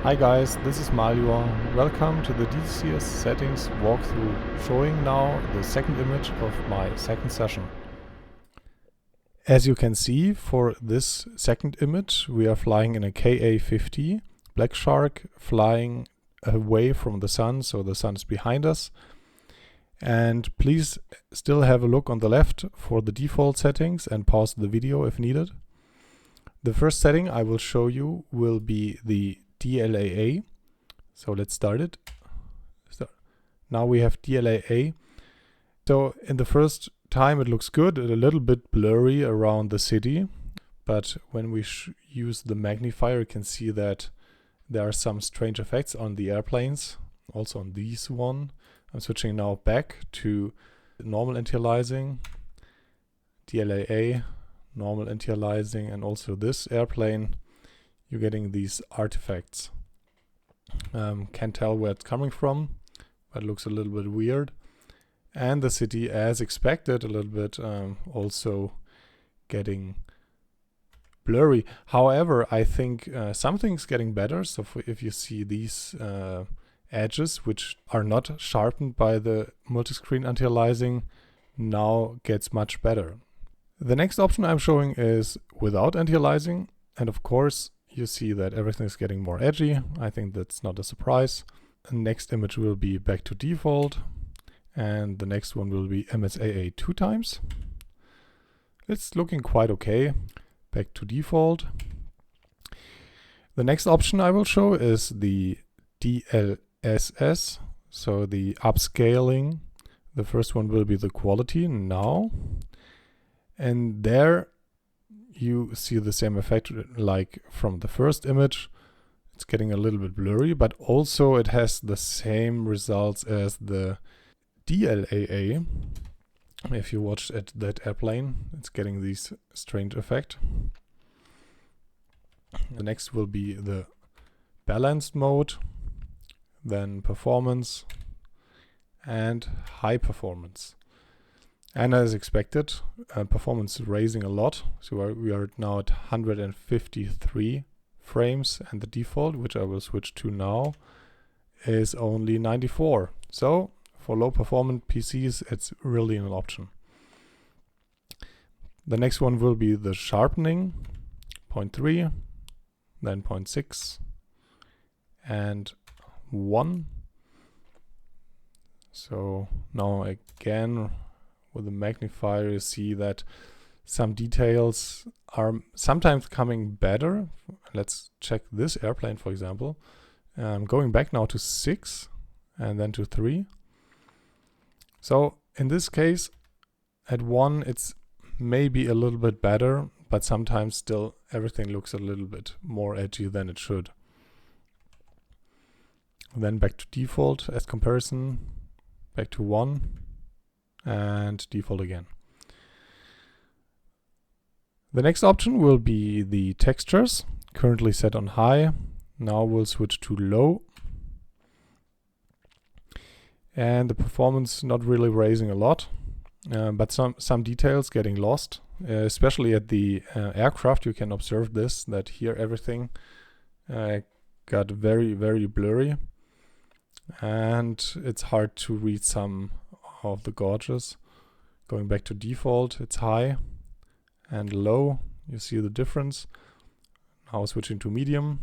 Hi guys, this is Mario. Welcome to the DCS settings walkthrough, showing now the second image of my second session. As you can see, for this second image we are flying in a KA-50 Black Shark, flying away from the sun, so the sun is behind us. And please still have a look on the left for the default settings and pause the video if needed. The first setting I will show you will be the DLAA. So let's start it. Now we have DLAA. So in the first time it looks good, a little bit blurry around the city, but when we use the magnifier you can see that there are some strange effects on the airplanes, also on this one. I'm switching now back to normal anti-aliasing, DLAA, normal anti-aliasing, and also this airplane. You're getting these artifacts. Can't tell where it's coming from, but it looks a little bit weird. And the city, as expected, a little bit also getting blurry. However, I think something's getting better. So if you see these edges, which are not sharpened by the multi-screen anti-aliasing, now gets much better. The next option I'm showing is without anti-aliasing, and of course you see that everything is getting more edgy. I think that's not a surprise. The next image will be back to default, and the next one will be MSAA 2 times. It's looking quite okay. Back to default. The next option I will show is the DLSS, so the upscaling. The first one will be the quality now, and there you see the same effect like from the first image. It's getting a little bit blurry, but also it has the same results as the DLAA. If you watch at that airplane, it's getting this strange effect. The next will be the balanced mode, then performance and high performance. And as expected, performance is raising a lot. So we are now at 153 frames, and the default, which I will switch to now, is only 94. So for low performance PCs, it's really an option. The next one will be the sharpening, 0.3, then 0.6, and 1. So now again, with the magnifier, you see that some details are sometimes coming better. Let's check this airplane, for example. Going back now to 6 and then to 3. So in this case, at 1, it's maybe a little bit better, but sometimes still everything looks a little bit more edgy than it should. Then back to default as comparison, back to 1. And default again. The next option will be the textures, currently set on high. Now we'll switch to low. And the performance not really raising a lot, but some details getting lost, especially at the aircraft. You can observe this, that here everything got very, very blurry. And it's hard to read some of the gauges. Going back to default, it's high and low. You see the difference. Now switching to medium.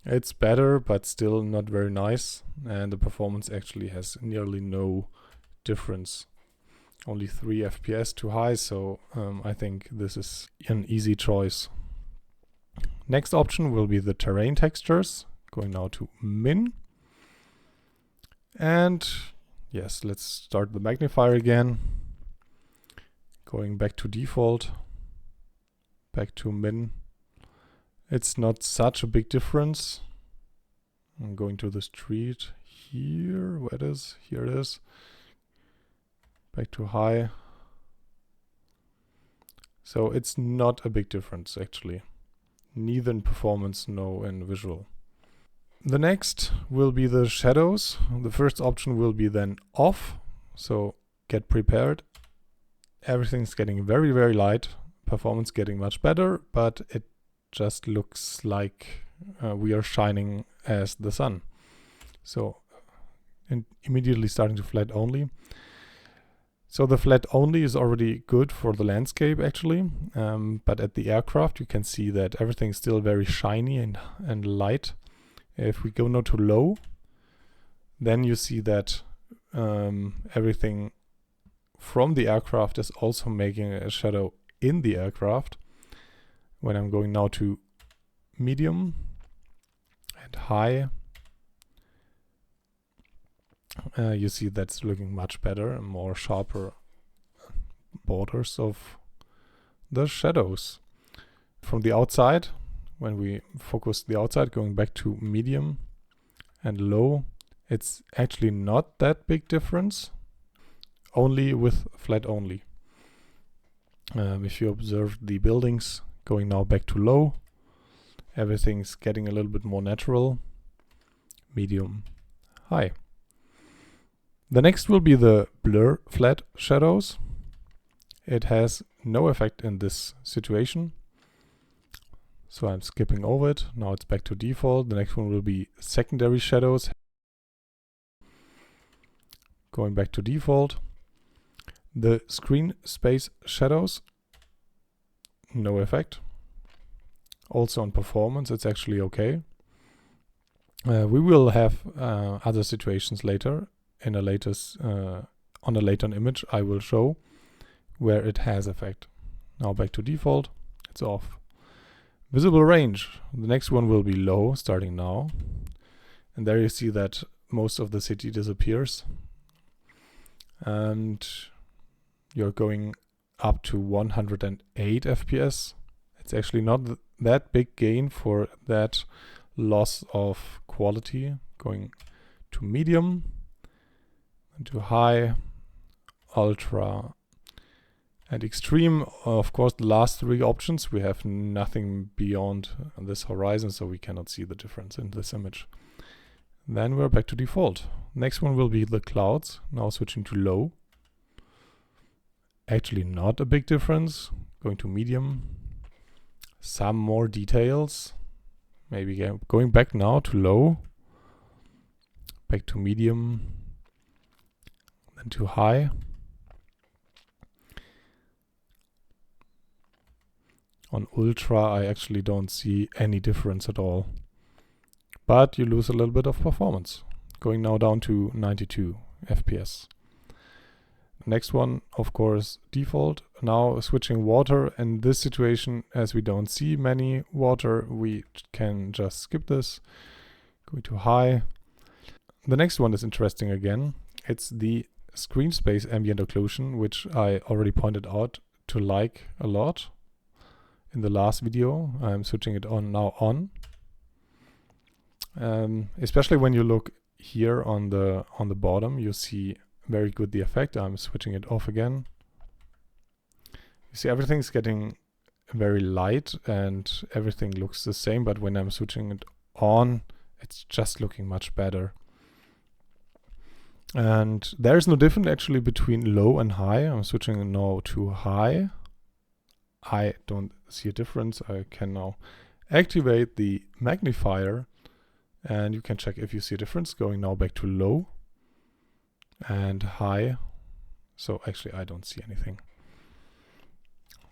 It's better, but still not very nice. And the performance actually has nearly no difference. Only 3 FPS too high, so I think this is an easy choice. Next option will be the terrain textures. Going now to min. And yes, let's start the magnifier again. Going back to default, back to min. It's not such a big difference. I'm going to the street here. Where it is? Here it is. Back to high. So it's not a big difference actually. Neither in performance nor in visual. The next will be the shadows. The first option will be then off. So get prepared. Everything's getting very, very light. Performance getting much better, but it just looks like we are shining as the sun. So and immediately starting to flat only. So the flat only is already good for the landscape actually, but at the aircraft you can see that everything is still very shiny and light. If we go now to low, then you see that everything from the aircraft is also making a shadow in the aircraft. When I'm going now to medium and high, you see that's looking much better and more sharper borders of the shadows. From the outside, when we focus the outside, going back to medium and low, it's actually not that big difference, only with flat only. If you observe the buildings, going now back to low, everything's getting a little bit more natural. Medium, high. The next will be the blur flat shadows. It has no effect in this situation, so I'm skipping over it. Now it's back to default. The next one will be secondary shadows. Going back to default. The screen space shadows, no effect. Also on performance, it's actually okay. We will have other situations later. In a latest, on a later image, I will show where it has effect. Now back to default, it's off. Visible range, the next one will be low, starting now. And there you see that most of the city disappears. And you're going up to 108 FPS. It's actually not that big gain for that loss of quality. Going to medium, to high, ultra, and extreme. Of course, the last three options, we have nothing beyond this horizon, so we cannot see the difference in this image. Then we're back to default. Next one will be the clouds. Now switching to low. Actually not a big difference. Going to medium. Some more details. Maybe going back now to low. Back to medium. Then to high. On ultra, I actually don't see any difference at all. But you lose a little bit of performance. Going now down to 92 FPS. Next one, of course, default. Now switching water. In this situation, as we don't see many water, we can just skip this. Going to high. The next one is interesting again. It's the screen space ambient occlusion, which I already pointed out to like a lot in the last video. I'm switching it on now on. Especially when you look here on the bottom, you see very good the effect. I'm switching it off again. You see everything's getting very light and everything looks the same, but when I'm switching it on, it's just looking much better. And there's no difference actually between low and high. I'm switching now to high. I don't see a difference. I can now activate the magnifier and you can check if you see a difference. Going now back to low and high. So actually I don't see anything.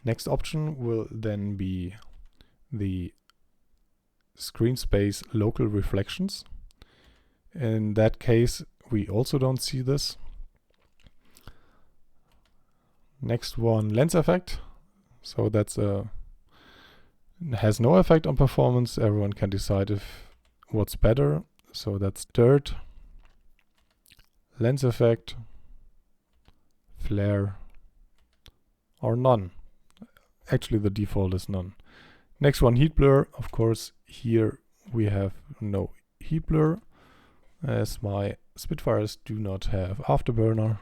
Next option will then be the screen space local reflections. In that case, we also don't see this. Next one, lens effect. So that's has no effect on performance. Everyone can decide if what's better. So that's dirt, lens effect, flare, or none. Actually, the default is none. Next one, heat blur. Of course, here we have no heat blur, as my Spitfires do not have afterburner.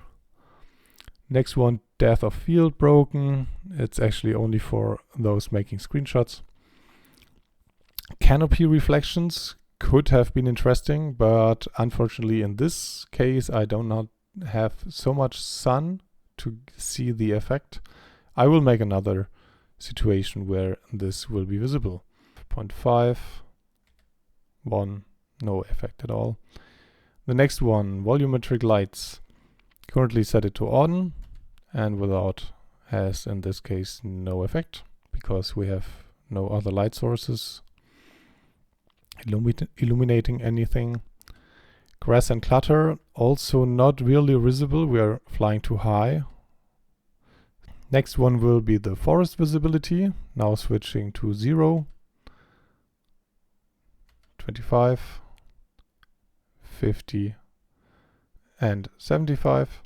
Next one, depth of field broken. It's actually only for those making screenshots. Canopy reflections could have been interesting, but unfortunately in this case I do not have so much sun to see the effect. I will make another situation where this will be visible. 0.5, 1, no effect at all. The next one, volumetric lights. Currently set it to on, and without has in this case no effect because we have no other light sources illuminating anything. Grass and clutter, also not really visible, we are flying too high. Next one will be the forest visibility, now switching to 0, 25, 50 and 75.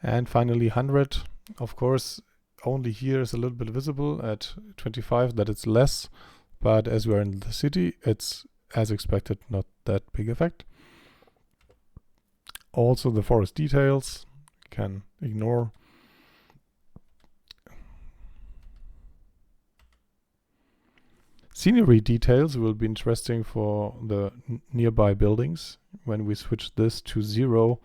And finally 100. Of course, only here is a little bit visible at 25 that it's less, but as we're in the city, it's as expected not that big effect. Also the forest details can ignore. Scenery details will be interesting for the nearby buildings. When we switch this to 0,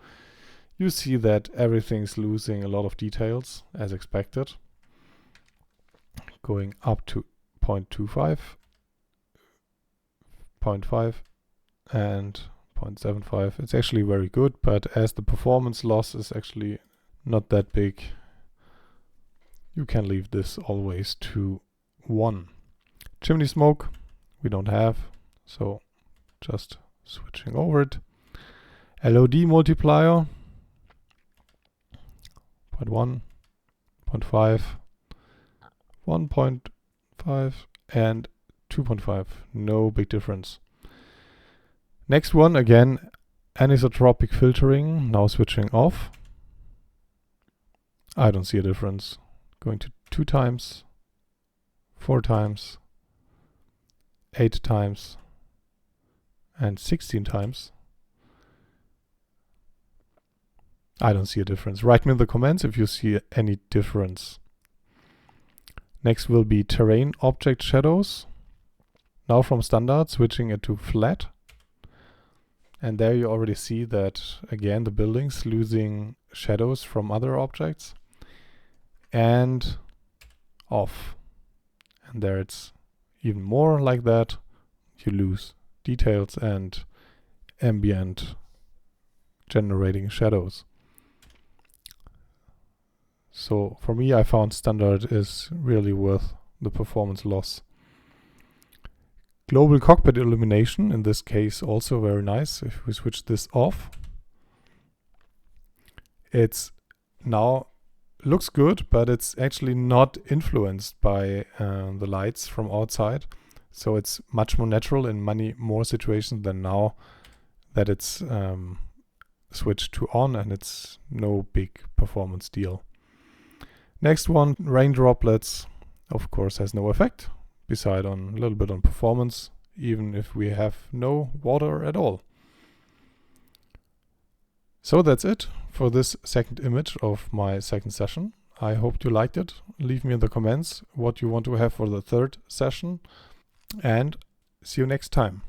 you see that everything's losing a lot of details as expected. Going up to 0.25, 0.5 and 0.75. It's actually very good, but as the performance loss is actually not that big, you can leave this always to 1. Chimney smoke we don't have, so just switching over it. LOD multiplier 0.1, 0.5, 1.5 and 2.5. No big difference. Next one, again, anisotropic filtering, now switching off. I don't see a difference. Going to 2 times, 4 times, 8 times and 16 times. I don't see a difference. Write me in the comments if you see any difference. Next will be terrain object shadows. Now from standard, switching it to flat. And there you already see that, again, the buildings losing shadows from other objects. And off. And there it's even more like that. You lose details and ambient generating shadows. So for me, I found standard is really worth the performance loss. Global cockpit illumination, in this case also very nice. If we switch this off, it's now looks good, but it's actually not influenced by the lights from outside. So it's much more natural in many more situations than now that it's switched to on, and it's no big performance deal. Next one, rain droplets, of course has no effect, beside on a little bit on performance, even if we have no water at all. So that's it for this second image of my second session. I hope you liked it. Leave me in the comments what you want to have for the third session, and see you next time.